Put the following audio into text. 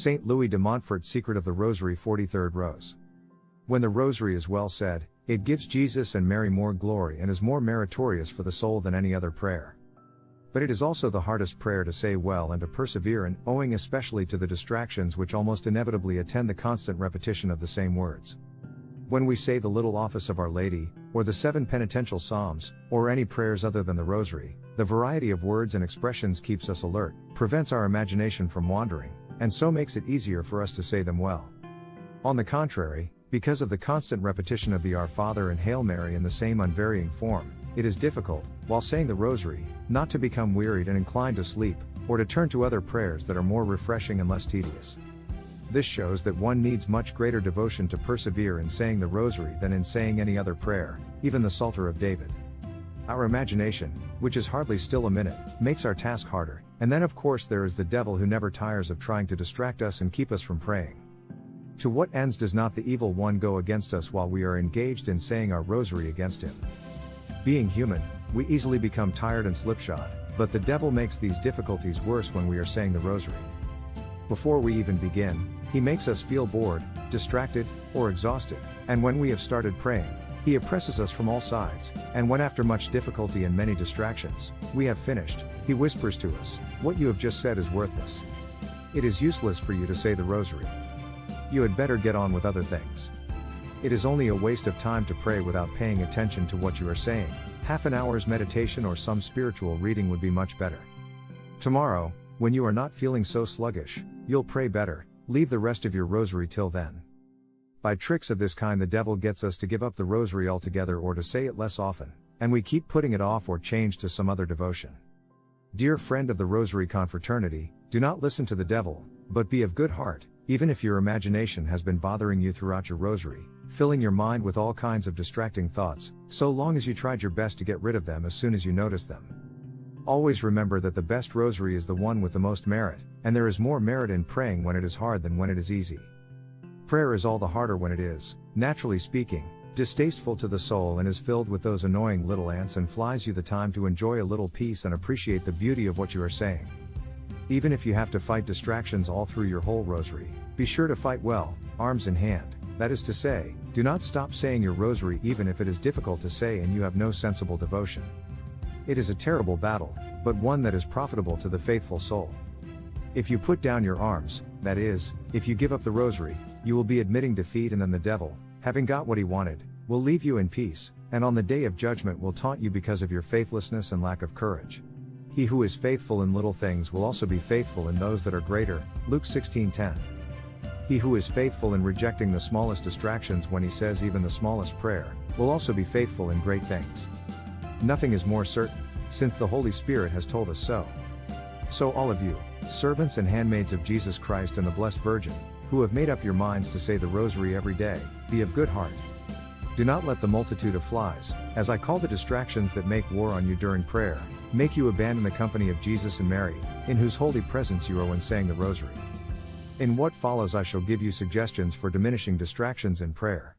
Saint Louie de Montfort's Secret of the Rosary, 43rd Rose. When the Rosary is well said, it gives Jesus and Mary more glory and is more meritorious for the soul than any other prayer. But it is also the hardest prayer to say well and to persevere in, owing especially to the distractions which almost inevitably attend the constant repetition of the same words. When we say the Little Office of Our Lady, or the 7 penitential psalms, or any prayers other than the Rosary, the variety of words and expressions keeps us alert, prevents our imagination from wandering, and so makes it easier for us to say them well. On the contrary, because of the constant repetition of the Our Father and Hail Mary in the same unvarying form, it is difficult, while saying the Rosary, not to become wearied and inclined to sleep, or to turn to other prayers that are more refreshing and less tedious. This shows that one needs much greater devotion to persevere in saying the Rosary than in saying any other prayer, even the Psalter of David. Our imagination, which is hardly still a minute, makes our task harder, and then of course there is the devil who never tires of trying to distract us and keep us from praying. To what ends does not the evil one go against us while we are engaged in saying our Rosary against him? Being human, we easily become tired and slipshod, but the devil makes these difficulties worse when we are saying the Rosary. Before we even begin, he makes us feel bored, distracted, or exhausted, and when we have started praying, he oppresses us from all sides, and when after much difficulty and many distractions, we have finished, he whispers to us, "What you have just said is worthless. It is useless for you to say the Rosary. You had better get on with other things. It is only a waste of time to pray without paying attention to what you are saying. Half an hour's meditation or some spiritual reading would be much better. Tomorrow, when you are not feeling so sluggish, you'll pray better, leave the rest of your Rosary till then." By tricks of this kind the devil gets us to give up the Rosary altogether or to say it less often, and we keep putting it off or change to some other devotion. Dear friend of the Rosary confraternity, do not listen to the devil, but be of good heart, even if your imagination has been bothering you throughout your Rosary, filling your mind with all kinds of distracting thoughts, so long as you tried your best to get rid of them as soon as you noticed them. Always remember that the best Rosary is the one with the most merit, and there is more merit in praying when it is hard than when it is easy. Prayer is all the harder when it is, naturally speaking, distasteful to the soul and is filled with those annoying little ants and flies you the time to enjoy a little peace and appreciate the beauty of what you are saying. Even if you have to fight distractions all through your whole Rosary, be sure to fight well, arms in hand, that is to say, do not stop saying your Rosary even if it is difficult to say and you have no sensible devotion. It is a terrible battle, but one that is profitable to the faithful soul. If you put down your arms, that is, if you give up the Rosary, you will be admitting defeat, and then the devil, having got what he wanted, will leave you in peace, and on the day of judgment will taunt you because of your faithlessness and lack of courage. He who is faithful in little things will also be faithful in those that are greater, Luke 16:10. He who is faithful in rejecting the smallest distractions when he says even the smallest prayer, will also be faithful in great things. Nothing is more certain, since the Holy Spirit has told us so. So all of you, servants and handmaids of Jesus Christ and the Blessed Virgin, who have made up your minds to say the Rosary every day, be of good heart. Do not let the multitude of flies, as I call the distractions that make war on you during prayer, make you abandon the company of Jesus and Mary, in whose holy presence you are when saying the Rosary. In what follows I shall give you suggestions for diminishing distractions in prayer.